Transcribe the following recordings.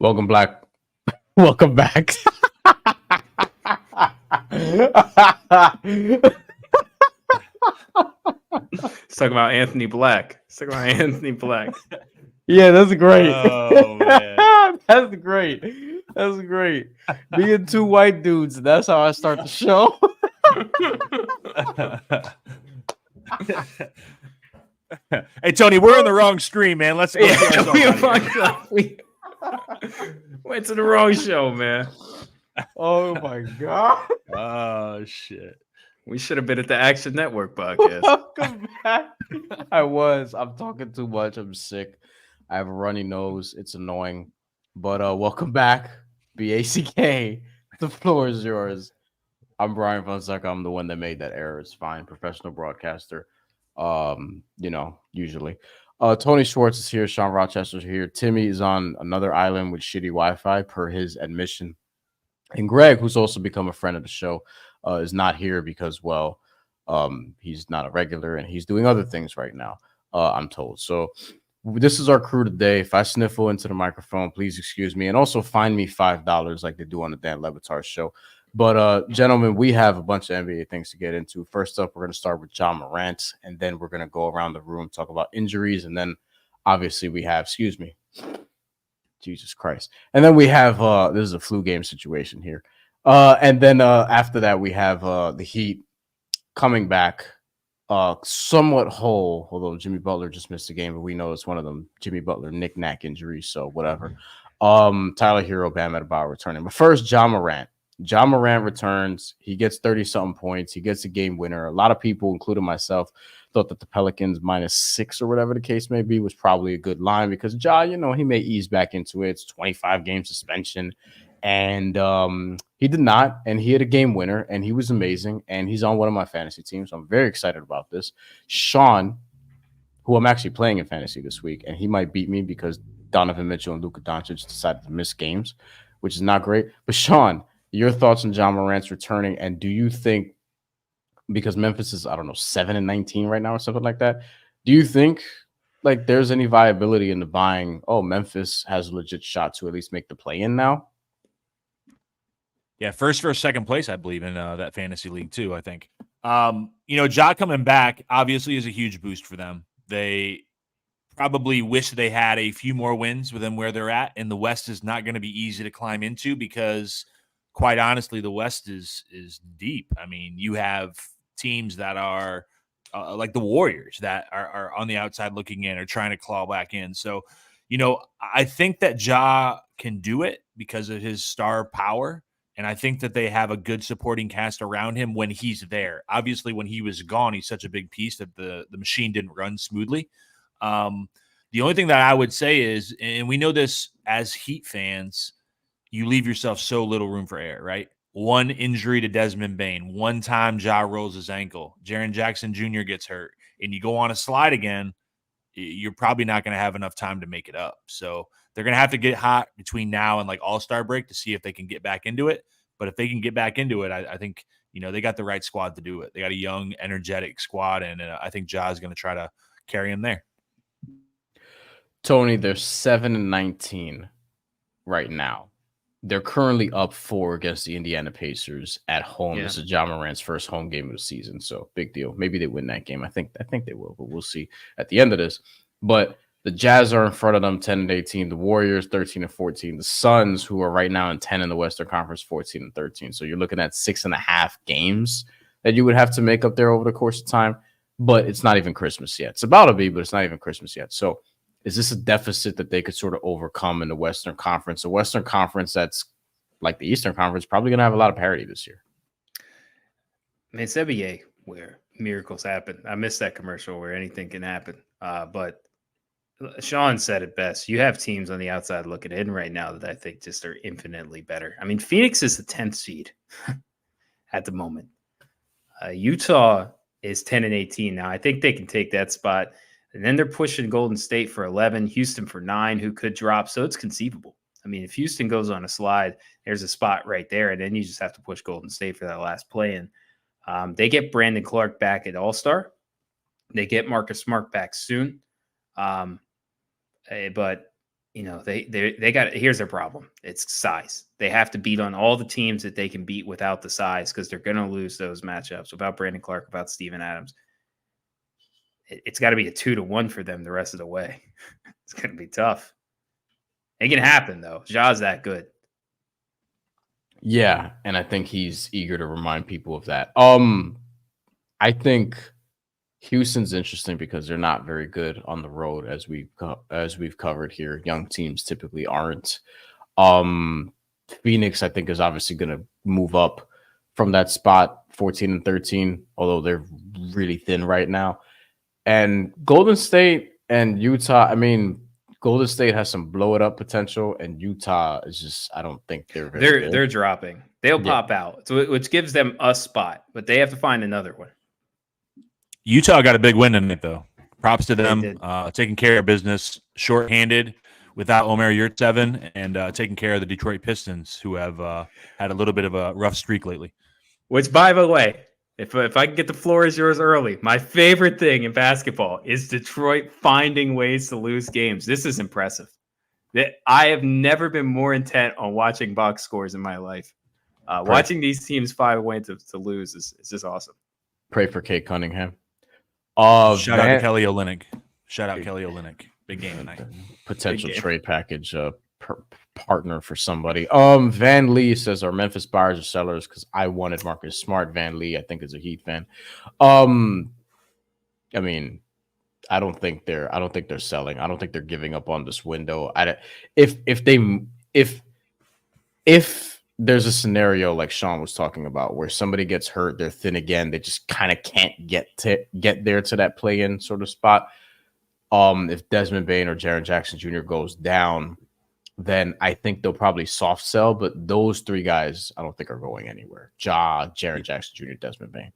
Welcome back. Welcome back. Let's talk about Anthony Black. Let's talk about Anthony Black. Yeah, that's great. Oh, man. That's great. That's great. Being two white dudes, that's how I start the show. Hey, Tony, we're in the wrong stream, man. Let's go. Yeah, we fucked up. We went to the wrong show, man. Oh my god. Oh, shit. We should have been at the Action Network podcast. Welcome back. I'm talking too much. I'm sick. I have a runny nose. It's annoying. But welcome back. BACK. The floor is yours. I'm Bryan Fonseca. I'm the one that made that error. It's fine. Professional broadcaster. Usually. Tony Schwartz is here. Sean Rochester's here. Timmy is on another island with shitty Wi-Fi per his admission. And Greg, who's also become a friend of the show, is not here because, well, he's not a regular and he's doing other things right now, I'm told. So this is our crew today. If I sniffle into the microphone, please excuse me. And also find me $5 like they do on the Dan Le Batard show. But, gentlemen, we have a bunch of NBA things to get into. First up, we're going to start with Ja Morant, and then we're going to go around the room, talk about injuries, and then obviously we have, Jesus Christ. And then we have, this is a flu game situation here. And then after that, we have the Heat coming back somewhat whole, although Jimmy Butler just missed a game, but we know it's one of them Jimmy Butler knick-knack injuries, so whatever. Tyler Herro, Bam Adebayo returning. But first, Ja Morant. Ja Morant returns. He gets 30-something points. He gets a game winner. A lot of people, including myself, thought that the Pelicans -6 or whatever the case may be was probably a good line because Ja, he may ease back into it. It's 25-game suspension. And he did not. And he had a game winner. And he was amazing. And he's on one of my fantasy teams. So I'm very excited about this. Sean, who I'm actually playing in fantasy this week, and he might beat me because Donovan Mitchell and Luka Doncic decided to miss games, which is not great. But Sean, your thoughts on Ja Morant's returning, and do you think, because Memphis is, 7-19 right now or something like that, do you think like there's any viability in the buying, Memphis has a legit shot to at least make the play-in now? Yeah, first for second place, I believe, in that fantasy league too, I think. Ja coming back obviously is a huge boost for them. They probably wish they had a few more wins within where they're at, and the West is not going to be easy to climb into because – quite honestly, the West is deep. I mean, you have teams that are like the Warriors that are on the outside looking in or trying to claw back in. So, I think that Ja can do it because of his star power. And I think that they have a good supporting cast around him when he's there. Obviously, when he was gone, he's such a big piece that the machine didn't run smoothly. The only thing that I would say is, and we know this as Heat fans, you leave yourself so little room for error, right? One injury to Desmond Bain, one time Ja rolls his ankle, Jaren Jackson Jr. gets hurt, and you go on a slide again, you're probably not going to have enough time to make it up. So they're going to have to get hot between now and like All-Star break to see if they can get back into it. But if they can get back into it, I think, they got the right squad to do it. They got a young, energetic squad, and I think Ja is going to try to carry him there. Tony, they're 7-19 right now. They're currently up 4 against the Indiana Pacers at home. Yeah. This is Ja Morant's first home game of the season, so big deal. Maybe they win that game. I think they will, but we'll see at the end of this. But the Jazz are in front of them, 10-18. The Warriors, 13-14. The Suns, who are right now in 10 in the Western Conference, 14-13. So you're looking at 6.5 games that you would have to make up there over the course of time. But it's not even Christmas yet. It's about to be, but it's not even Christmas yet. So is this a deficit that they could sort of overcome in the Western Conference? The Western Conference that's like the Eastern Conference probably going to have a lot of parity this year. I mean, it's NBA where miracles happen. I missed that commercial where anything can happen. But Sean said it best. You have teams on the outside looking in right now that I think just are infinitely better. I mean, Phoenix is the 10th seed at the moment. Utah is 10-18 now. I think they can take that spot. And then they're pushing Golden State for 11, Houston for 9, who could drop. So it's conceivable. I mean, if Houston goes on a slide, there's a spot right there, and then you just have to push Golden State for that last play-in. They get Brandon Clark back at All-Star. They get Marcus Smart back soon. But they got, here's their problem. It's size. They have to beat on all the teams that they can beat without the size, because they're going to lose those matchups without Brandon Clark, without Steven Adams. It's got to be a 2-1 for them the rest of the way. It's going to be tough. It can happen though. Ja's that good. Yeah, and I think he's eager to remind people of that. I think Houston's interesting because they're not very good on the road, as we've covered here. Young teams typically aren't. Phoenix, I think, is obviously going to move up from that spot, 14 and 13, although they're really thin right now. And Golden State and Utah, I mean, Golden State has some blow it up potential, and Utah is just, I don't think they're dropping. They'll pop out, so which gives them a spot, but they have to find another one. Utah got a big win tonight, though. Props to them, taking care of business, shorthanded without Omer Yurtseven, and taking care of the Detroit Pistons, who have had a little bit of a rough streak lately. Which, by the way, if I can get the floor is yours early, my favorite thing in basketball is Detroit finding ways to lose games. This is impressive. I have never been more intent on watching box scores in my life. Watching these teams find a way to lose is just awesome. Pray for Kate Cunningham. Shout out to Kelly Olynyk. Kelly Olynyk. Big game tonight. Potential trade package partner for somebody. Van Lee says, "Are Memphis buyers or sellers?" Because I wanted Marcus Smart. Van Lee, I think, is a Heat fan. I mean, I don't think they're selling. I don't think they're giving up on this window. If there's a scenario like Sean was talking about where somebody gets hurt, they're thin again, they just kind of can't get there to that play-in sort of spot. If Desmond Bain or Jaren Jackson Jr. goes down, then I think they'll probably soft sell. But those three guys, I don't think are going anywhere. Jaren Jackson Jr., Desmond Bain.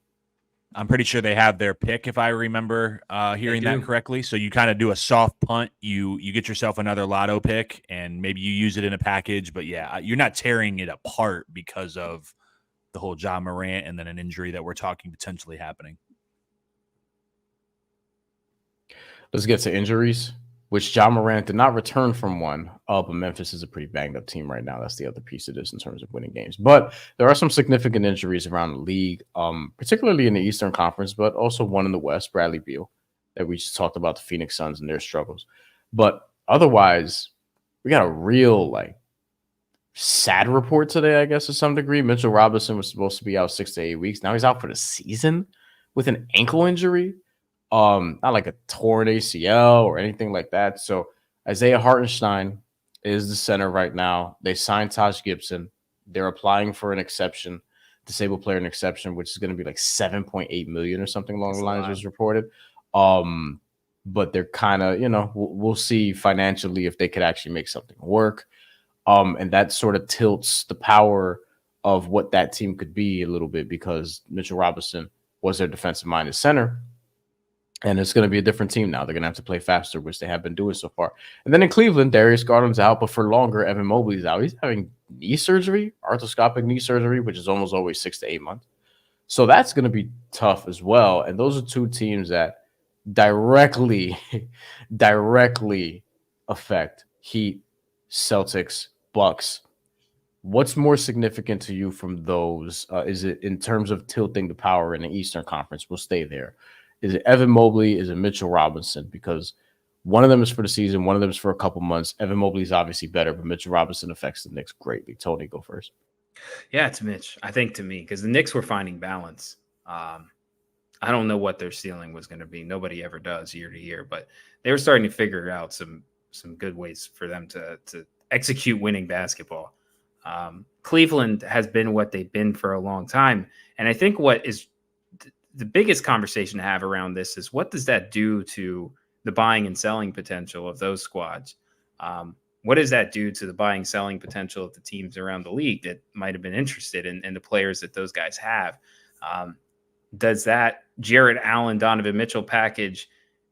I'm pretty sure they have their pick, if I remember hearing that correctly. So you kind of do a soft punt. You get yourself another lotto pick, and maybe you use it in a package. But yeah, you're not tearing it apart because of the whole Ja Morant and then an injury that we're talking potentially happening. Let's get to injuries, which Ja Morant did not return from one. But Memphis is a pretty banged up team right now. That's the other piece of this in terms of winning games. But there are some significant injuries around the league, particularly in the Eastern Conference, but also one in the West, Bradley Beal, that we just talked about, the Phoenix Suns and their struggles. But otherwise, we got a real sad report today, I guess, to some degree. Mitchell Robinson was supposed to be out 6 to 8 weeks. Now he's out for the season with an ankle injury. Not like a torn ACL or anything like that. So Isaiah Hartenstein is the center right now. They signed Taj Gibson. They're applying for an exception, disabled player an exception, which is going to be like $7.8 million or something along the lines was reported. But they're kind of, we'll see financially if they could actually make something work. And that sort of tilts the power of what that team could be a little bit, because Mitchell Robinson was their defensive-minded center. And it's going to be a different team now. They're going to have to play faster, which they have been doing so far. And then in Cleveland, Darius Garland's out, but for longer, Evan Mobley's out. He's having knee surgery, arthroscopic knee surgery, which is almost always 6 to 8 months. So that's going to be tough as well. And those are two teams that directly affect Heat, Celtics, Bucks. What's more significant to you from those? Is it in terms of tilting the power in the Eastern Conference? We'll stay there. Is it Evan Mobley? Is it Mitchell Robinson? Because one of them is for the season, one of them is for a couple months. Evan Mobley is obviously better, but Mitchell Robinson affects the Knicks greatly. Tony, go first. Yeah, it's Mitch. I think, to me, because the Knicks were finding balance. I don't know what their ceiling was going to be. Nobody ever does year to year, but they were starting to figure out some good ways for them to execute winning basketball. Cleveland has been what they've been for a long time, and I think what is the biggest conversation to have around this is, what does that do to the buying and selling potential of those squads? What does that do to the buying selling potential of the teams around the league that might have been interested in the players that those guys have? Does that Jarrett Allen, Donovan Mitchell package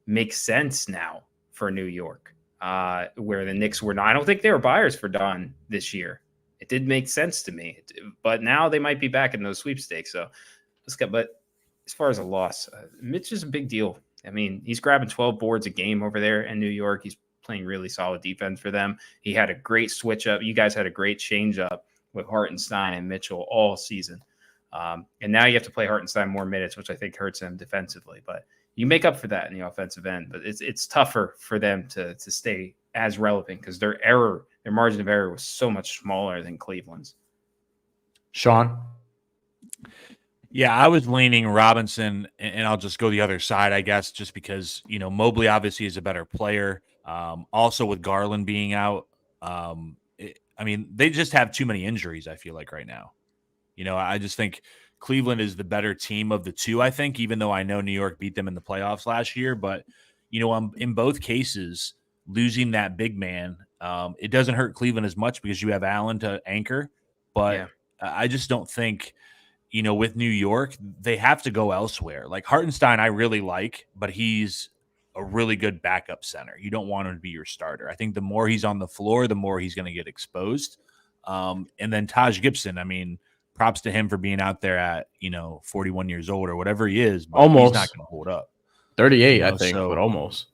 make sense now for New York, where the Knicks were not? I don't think they were buyers for Don this year. It did make sense to me, but now they might be back in those sweepstakes. So let's go. But as far as a loss, Mitch is a big deal. I mean, he's grabbing 12 boards a game over there in New York. He's playing really solid defense for them. He had a great switch up. You guys had a great change up with Hartenstein and Mitchell all season. And now you have to play Hartenstein more minutes, which I think hurts him defensively. But you make up for that in the offensive end. But it's tougher for them to stay as relevant because their margin of error was so much smaller than Cleveland's. Sean? Yeah, I was leaning Robinson, and I'll just go the other side, I guess, just because, Mobley obviously is a better player. Also with Garland being out, they just have too many injuries, I feel like, right now. I just think Cleveland is the better team of the two, I think, even though I know New York beat them in the playoffs last year. But, in both cases, losing that big man, it doesn't hurt Cleveland as much because you have Allen to anchor. But I just don't think – with New York, they have to go elsewhere. Like Hartenstein, I really like, but he's a really good backup center. You don't want him to be your starter. I think the more he's on the floor, the more he's going to get exposed. And then Taj Gibson, props to him for being out there at, 41 years old or whatever he is. But almost. He's not going to hold up. 38, I think, but almost.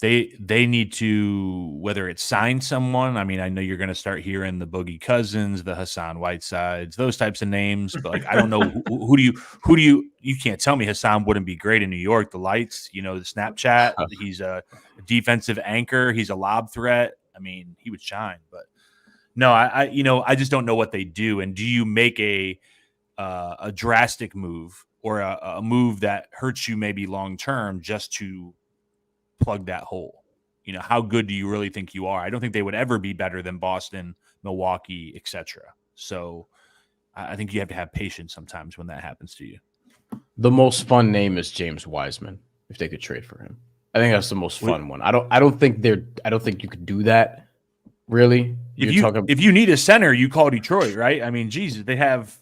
They need to, whether it's sign someone. I know you're going to start hearing the Boogie Cousins, the Hassan Whitesides, those types of names. But I don't know who do you can't tell me Hassan wouldn't be great in New York. The lights, the Snapchat. He's a defensive anchor. He's a lob threat. He would shine. But no, I just don't know what they do. And do you make a drastic move or a move that hurts you maybe long term just to plug that hole? How good do you really think you are? I don't think they would ever be better than Boston, Milwaukee, etc. So I think you have to have patience sometimes when that happens to you. The most fun name is James Wiseman. If they could trade for him, I think that's the most fun one. I don't think you could do that. Really, if you need a center, you call Detroit, right? Jesus, they have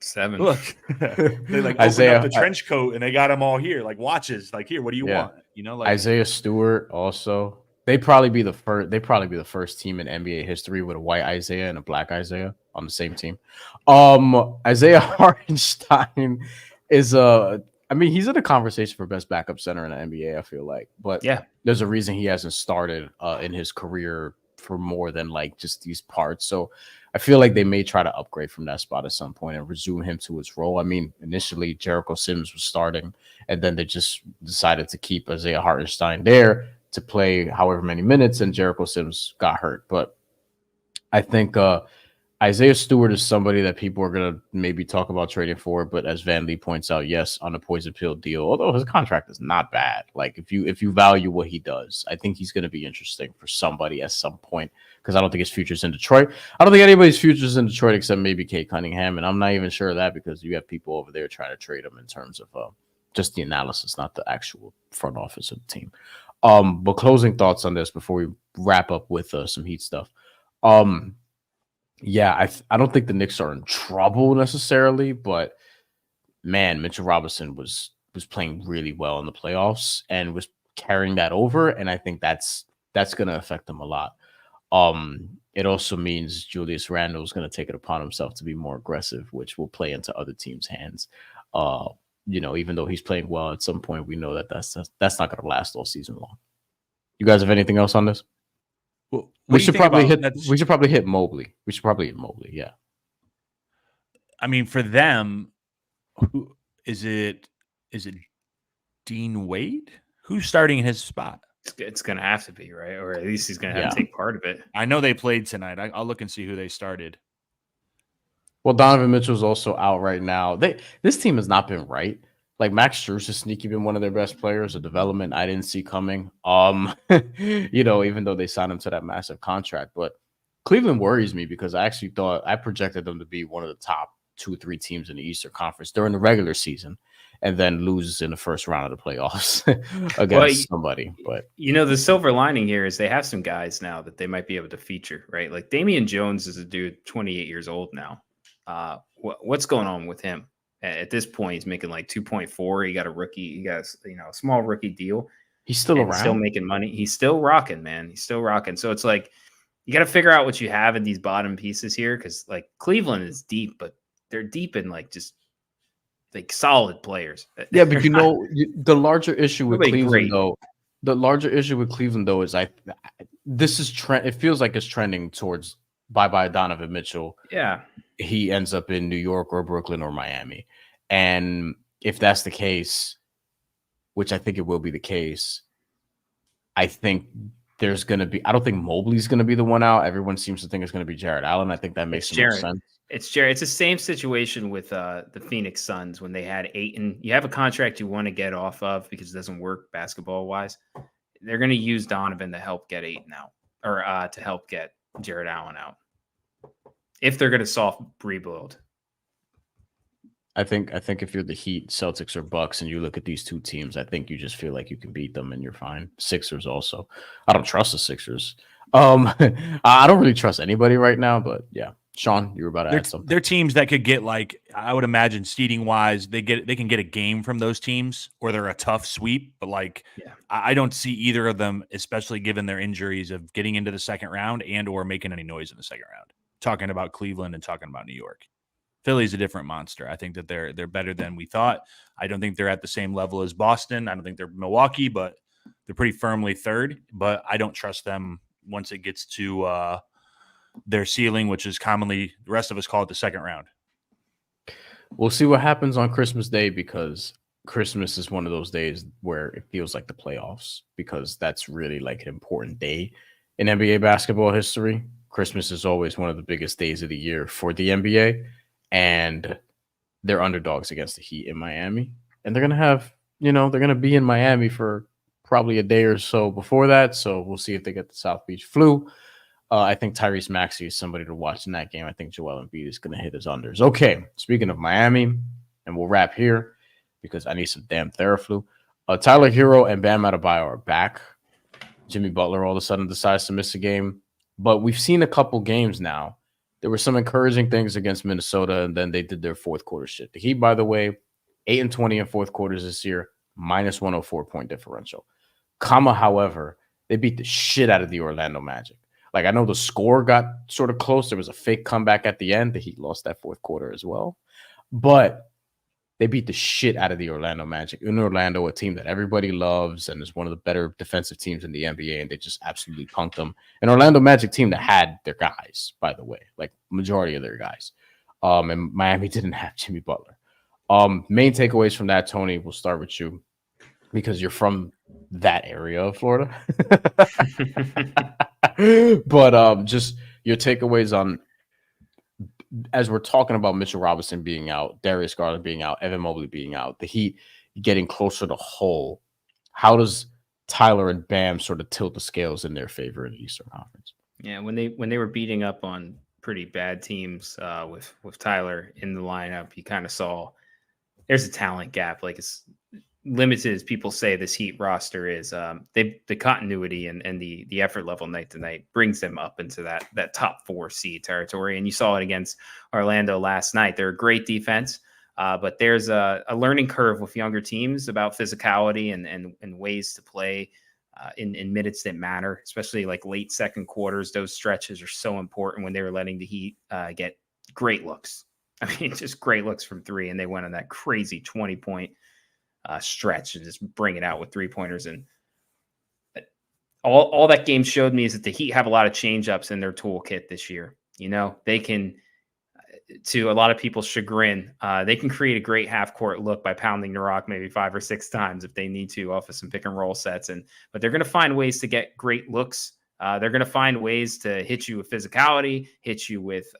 7. Look, they opened up the trench coat and they got them all here, like watches. Like, here, what do you want? Isaiah Stewart also. They'd probably be the first team in NBA history with a white Isaiah and a black Isaiah on the same team. Isaiah Hartenstein is he's in a conversation for best backup center in the NBA, I feel like. But there's a reason he hasn't started in his career for more than just these parts. So I feel like they may try to upgrade from that spot at some point and resume him to his role. Initially Jericho Sims was starting, and then they just decided to keep Isaiah Hartenstein there to play however many minutes, and Jericho Sims got hurt. But I think Isaiah Stewart is somebody that people are going to maybe talk about trading for, but as Van Lee points out, yes, on a poison pill deal, although his contract is not bad. If you value what he does, I think he's going to be interesting for somebody at some point, because I don't think his future's in Detroit. I don't think anybody's future's in Detroit except maybe Kate Cunningham, and I'm not even sure of that because you have people over there trying to trade him in terms of just the analysis, not the actual front office of the team. But closing thoughts on this before we wrap up with some Heat stuff. I don't think the Knicks are in trouble necessarily, but man, Mitchell Robinson was playing really well in the playoffs and was carrying that over, and I think that's going to affect them a lot. It also means Julius Randle is going to take it upon himself to be more aggressive, which will play into other teams' hands. Even though he's playing well at some point, we know that's not going to last all season long. You guys have anything else on this? Well, we should probably hit Mobley. Yeah. For them, who is it? Is it Dean Wade? Who's starting in his spot? It's going to have to be, right? Or at least he's going to have to take part of it. I know they played tonight. I'll look and see who they started. Well, Donovan Mitchell's also out right now. This team has not been right. Max Strus has sneaky been one of their best players, a development I didn't see coming. Even though they signed him to that massive contract. But Cleveland worries me because I actually thought I projected them to be one of the top 2-3 teams in the Eastern Conference during the regular season, and then loses in the first round of the playoffs against somebody. But the silver lining here is they have some guys now that they might be able to feature, right? Like Damian Jones is a dude 28 years old now. What's going on with him? At this point, he's making 2.4. He got a rookie. He got a small rookie deal. He's still around, still making money. He's still rocking, man. He's still rocking. So it's you got to figure out what you have in these bottom pieces here, because Cleveland is deep, but they're deep in just solid players. Yeah, but the larger issue with Cleveland though The larger issue with Cleveland, though, is this is trend. It feels like it's trending towards bye Donovan Mitchell. Yeah. He ends up in New York or Brooklyn or Miami, and if that's the case, which I think it will be the case, I think there's going to be. I don't think Mobley's going to be the one out. Everyone seems to think it's going to be Jared Allen. I think that makes the most sense. It's Jared. It's the same situation with the Phoenix Suns when they had Ayton. You have a contract you want to get off of because it doesn't work basketball wise. They're going to use Donovan to help get Ayton out or to help get Jared Allen out if they're going to soft rebuild. I think if you're the Heat, Celtics, or Bucks, and you look at these two teams, I think you just feel like you can beat them and you're fine. Sixers also. I don't trust the Sixers. I don't really trust anybody right now, but yeah. Sean, you were about to add something. They're teams that could get, like, I would imagine seeding wise, they can get a game from those teams, or they're a tough sweep. But I don't see either of them, especially given their injuries, of getting into the second round and or making any noise in the second round. Talking about Cleveland and talking about New York. Philly's a different monster. I think that they're better than we thought. I don't think they're at the same level as Boston. I don't think they're Milwaukee, but they're pretty firmly third. But I don't trust them once it gets to their ceiling, which is commonly the rest of us call it the second round. We'll see what happens on Christmas Day, because Christmas is one of those days where it feels like the playoffs, because that's really like an important day in NBA basketball history. Christmas is always one of the biggest days of the year for the NBA. And they're underdogs against the Heat in Miami. And they're going to have, they're going to be in Miami for probably a day or so before that. So we'll see if they get the South Beach flu. I think Tyrese Maxey is somebody to watch in that game. I think Joel Embiid is going to hit his unders. Okay, speaking of Miami, and we'll wrap here because I need some damn Theraflu. Tyler Herro and Bam Adebayo are back. Jimmy Butler all of a sudden decides to miss a game. But we've seen a couple games now. There were some encouraging things against Minnesota, and then they did their fourth quarter shit. The Heat, by the way, 8-20 in fourth quarters this year, minus 104 point differential. However, they beat the shit out of the Orlando Magic. Like, I know the score got sort of close. There was a fake comeback at the end. The Heat lost that fourth quarter as well. But they beat the shit out of the Orlando Magic. In Orlando, a team that everybody loves and is one of the better defensive teams in the NBA, and they just absolutely punked them. An Orlando Magic team that had their guys, by the way, like majority of their guys. And Miami didn't have Jimmy Butler. Main takeaways from that, Tony, we'll start with you because you're from that area of Florida. But just your takeaways on, as we're talking about Mitchell Robinson being out, Darius Garland being out, Evan Mobley being out, the Heat getting closer to whole, how does Tyler and Bam sort of tilt the scales in their favor in the Eastern Conference? Yeah, when they were beating up on pretty bad teams with Tyler in the lineup, you kind of saw there's a talent gap. Like, it's limited as people say this Heat roster is. The continuity and the effort level night to night brings them up into that top 4 seed territory. And you saw it against Orlando last night. They're a great defense, but there's a learning curve with younger teams about physicality and ways to play in minutes that matter, especially like late second quarters. Those stretches are so important when they were letting the Heat get great looks. I mean, just great looks from three, and they went on that crazy 20-point stretch and just bring it out with 3-pointers. And all that game showed me is that the Heat have a lot of change-ups in their toolkit this year. They can, to a lot of people's chagrin, they can create a great half-court look by pounding the rock maybe 5 or 6 times if they need to off of some pick-and-roll sets. But they're going to find ways to get great looks. They're going to find ways to hit you with physicality, hit you with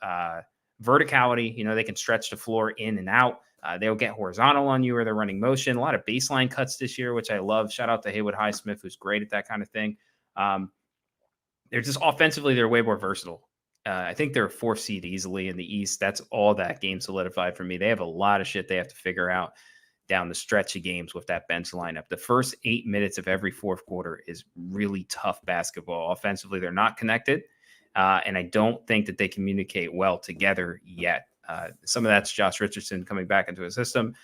verticality. They can stretch the floor in and out. They'll get horizontal on you, or they're running motion. A lot of baseline cuts this year, which I love. Shout out to Haywood Highsmith, who's great at that kind of thing. They're just offensively, they're way more versatile. I think they're a 4th seed easily in the East. That's all that game solidified for me. They have a lot of shit they have to figure out down the stretch of games with that bench lineup. The first 8 minutes of every fourth quarter is really tough basketball. Offensively, they're not connected, and I don't think that they communicate well together yet. Some of that's Josh Richardson coming back into his system.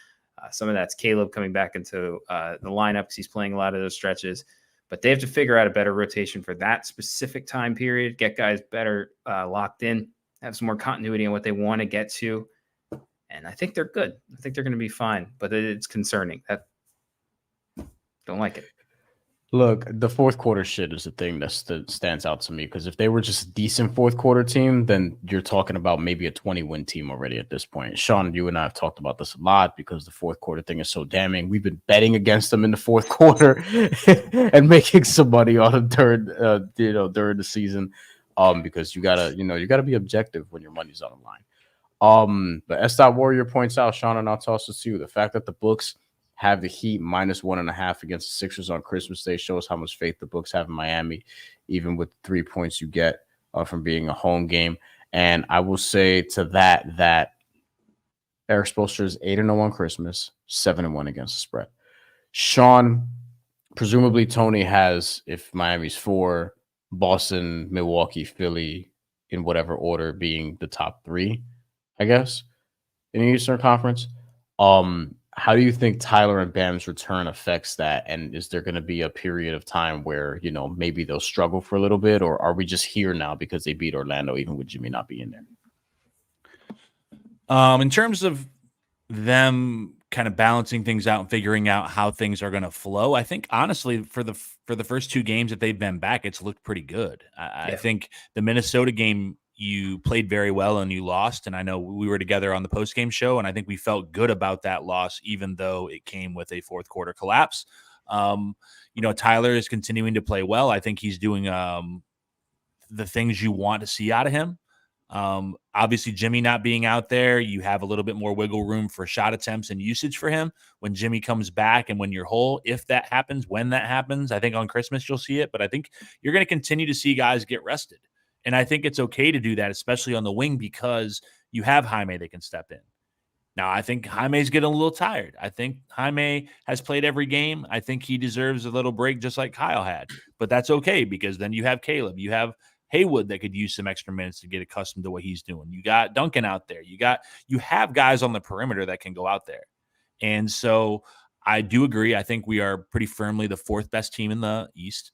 Some of that's Caleb coming back into the lineup because he's playing a lot of those stretches. But they have to figure out a better rotation for that specific time period, get guys better locked in, have some more continuity on what they want to get to. And I think they're good. I think they're going to be fine. But it's concerning. Don't like it. Look, the fourth quarter shit is the thing that stands out to me because if they were just a decent fourth quarter team, then you're talking about maybe a 20-win team already at this point. Sean, you and I have talked about this a lot because the fourth quarter thing is so damning. We've been betting against them in the fourth quarter and making some money on them during the season. Because you gotta be objective when your money's on the line. But S. Warrior points out, Sean, and I'll toss this to you. The fact that the books have the Heat -1.5 against the Sixers on Christmas Day shows how much faith the books have in Miami, even with 3 points you get from being a home game. And I will say to that Eric Spoelstra is 8-0 on Christmas, 7-1 against the spread. Sean, presumably Tony has, if Miami's 4, Boston, Milwaukee, Philly, in whatever order, being the top 3, I guess, in the Eastern Conference. How do you think Tyler and Bam's return affects that? And is there going to be a period of time where, maybe they'll struggle for a little bit, or are we just here now because they beat Orlando, even with Jimmy not being there? In terms of them kind of balancing things out and figuring out how things are going to flow, I think honestly for the first 2 games that they've been back, it's looked pretty good. I think the Minnesota game, you played very well and you lost. And I know we were together on the post-game show, and I think we felt good about that loss, even though it came with a fourth quarter collapse. Tyler is continuing to play well. I think he's doing the things you want to see out of him. Obviously Jimmy not being out there, you have a little bit more wiggle room for shot attempts and usage for him when Jimmy comes back and when you're whole. If that happens, when that happens, I think on Christmas you'll see it, but I think you're going to continue to see guys get rested. And I think it's okay to do that, especially on the wing, because you have Jaime that can step in. Now, I think Jaime's getting a little tired. I think Jaime has played every game. I think he deserves a little break just like Kyle had. But that's okay, because then you have Caleb. You have Haywood that could use some extra minutes to get accustomed to what he's doing. You got Duncan out there. You have guys on the perimeter that can go out there. And so I do agree. I think we are pretty firmly the 4th best team in the East.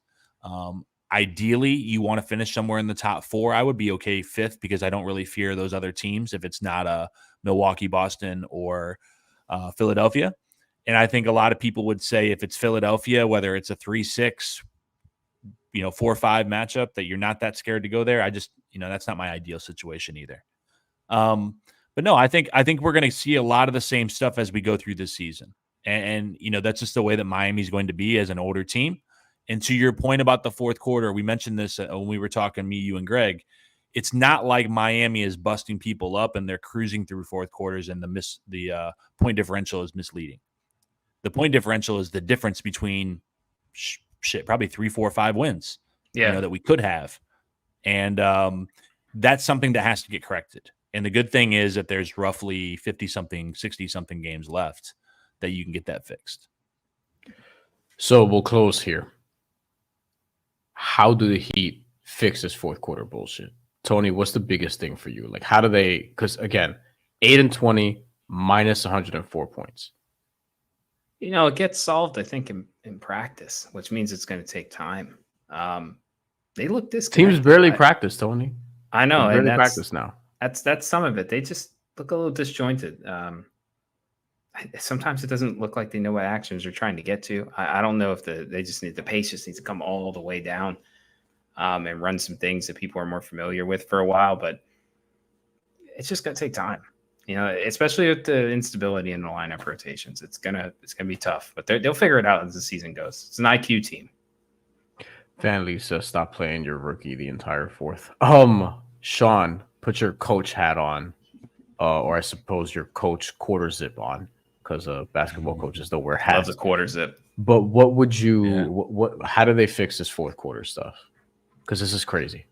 Ideally, you want to finish somewhere in the top 4. I would be okay 5th because I don't really fear those other teams if it's not Milwaukee, Boston, or Philadelphia. And I think a lot of people would say if it's Philadelphia, whether it's a 3-6, 4-5 matchup, that you're not that scared to go there. I just, that's not my ideal situation either. But no, I think we're going to see a lot of the same stuff as we go through this season. And that's just the way that Miami's going to be as an older team. And to your point about the fourth quarter, we mentioned this when we were talking, me, you, and Greg. It's not like Miami is busting people up and they're cruising through fourth quarters and the point differential is misleading. The point differential is the difference between probably 3, 4, 5 wins that we could have. And that's something that has to get corrected. And the good thing is that there's roughly 50-something, 60-something games left that you can get that fixed. So we'll close here. How do the Heat fix this fourth quarter bullshit? Tony, what's the biggest thing for you? Like, how do they, because again, 8-20, -104 points. It gets solved, I think, in practice, which means it's going to take time. They look disconnected. Teams barely practice, Tony. I know. They barely practice now. That's some of it. They just look a little disjointed. Sometimes it doesn't look like they know what actions they're trying to get to. I don't know if the pace just needs to come all the way down and run some things that people are more familiar with for a while, but it's just going to take time, especially with the instability in the lineup rotations. It's gonna be tough, but they'll figure it out as the season goes. It's an IQ team. Van Lee says, stop playing your rookie the entire fourth. Sean, put your coach hat on, or I suppose your coach quarter zip on, because basketball coaches don't wear hats. Love the quarter zip. But what would you? How do they fix this fourth quarter stuff? Because this is crazy.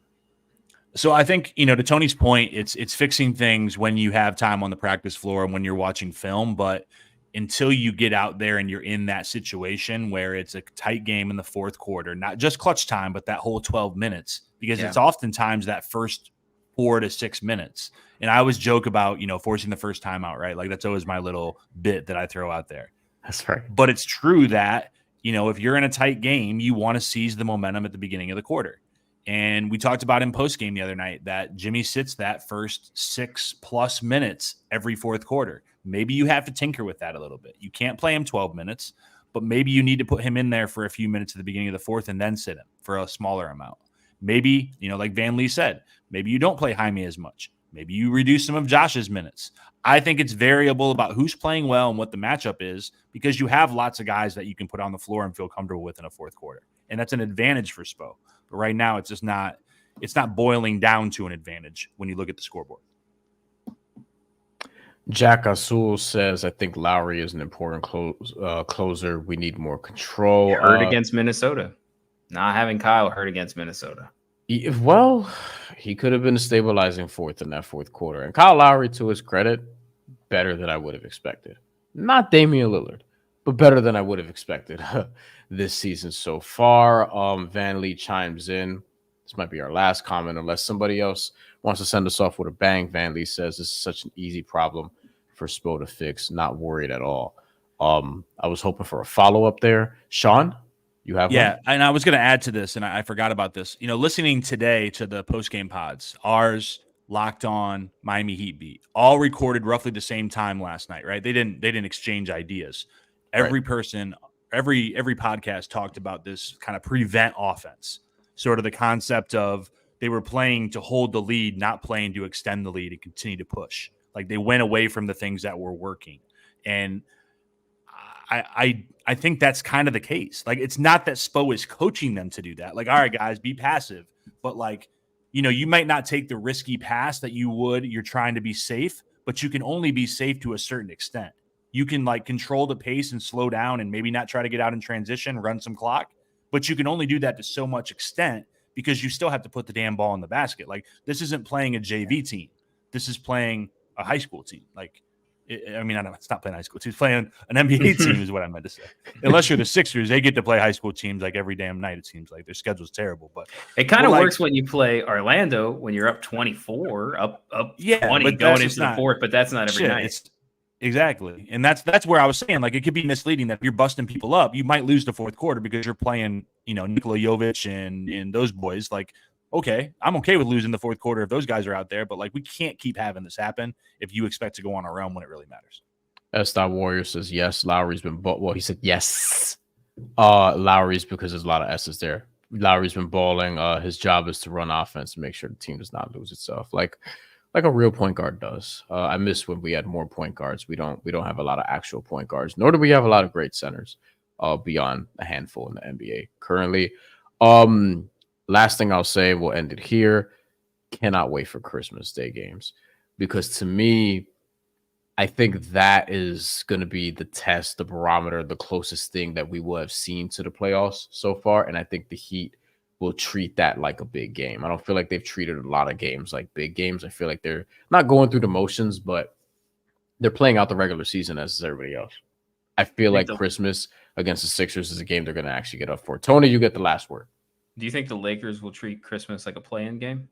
So I think, to Tony's point, it's fixing things when you have time on the practice floor and when you're watching film. But until you get out there and you're in that situation where it's a tight game in the fourth quarter, not just clutch time, but that whole 12 minutes, because it's oftentimes that first 4 to 6 minutes. And I always joke about, forcing the first time out, right? Like that's always my little bit that I throw out there. That's right. But it's true that, if you're in a tight game, you want to seize the momentum at the beginning of the quarter. And we talked about in postgame the other night that Jimmy sits that first 6+ minutes every fourth quarter. Maybe you have to tinker with that a little bit. You can't play him 12 minutes, but maybe you need to put him in there for a few minutes at the beginning of the fourth and then sit him for a smaller amount. Maybe, like Van Lee said, maybe you don't play Jaime as much. Maybe you reduce some of Josh's minutes. I think it's variable about who's playing well and what the matchup is, because you have lots of guys that you can put on the floor and feel comfortable with in a fourth quarter. And that's an advantage for Spo. But right now it's just not boiling down to an advantage when you look at the scoreboard. Jack Azul says, I think Lowry is an important closer. We need more control. Hurt against Minnesota. Not having Kyle hurt against Minnesota. Well, he could have been a stabilizing fourth in that fourth quarter. And Kyle Lowry, to his credit, better than I would have expected. Not Damian Lillard, but better than I would have expected this season so far. Van Lee chimes in. This might be our last comment, unless somebody else wants to send us off with a bang. Van Lee says this is such an easy problem for Spo to fix. Not worried at all. I was hoping for a follow-up there. Sean? You have one? And I was going to add to this, and I forgot about this. Listening today to the post-game pods, ours, Locked On, Miami Heat Beat, all recorded roughly the same time last night, right? They didn't exchange ideas. Every person, every podcast talked about this kind of prevent offense, sort of the concept of they were playing to hold the lead, not playing to extend the lead and continue to push. Like they went away from the things that were working. And I think that's kind of the case. Like, it's not that Spo is coaching them to do that. Like, all right, guys, be passive. But like, you might not take the risky pass that you would. You're trying to be safe, but you can only be safe to a certain extent. You can like control the pace and slow down and maybe not try to get out in transition, run some clock, but you can only do that to so much extent because you still have to put the damn ball in the basket. Like, this isn't playing a JV team. This is playing a high school team. Like, it's not playing high school teams. Playing an NBA team is what I meant to say. Unless you're the Sixers, they get to play high school teams like every damn night. It seems like their schedule's terrible, but it kind of works when you play Orlando when you're up 24, up 20 going into the fourth. But that's not every night. Exactly, and that's where I was saying, like, it could be misleading that if you're busting people up, you might lose the fourth quarter because you're playing, Nikola Jovic and those boys. Like, okay, I'm okay with losing the fourth quarter if those guys are out there, but like, we can't keep having this happen if you expect to go on a run when it really matters. S. Warrior says yes. Lowry's been he said yes. Lowry's because there's a lot of S's there. Lowry's been balling. His job is to run offense and make sure the team does not lose itself, like a real point guard does. I miss when we had more point guards. We don't have a lot of actual point guards, nor do we have a lot of great centers beyond a handful in the NBA currently. Last thing I'll say, we'll end it here. Cannot wait for Christmas Day games, because to me, I think that is going to be the test, the barometer, the closest thing that we will have seen to the playoffs so far. And I think the Heat will treat that like a big game. I don't feel like they've treated a lot of games like big games. I feel like they're not going through the motions, but they're playing out the regular season as everybody else. I feel like Christmas against the Sixers is a game they're going to actually get up for. Tony, you get the last word. Do you think the Lakers will treat Christmas like a play-in game?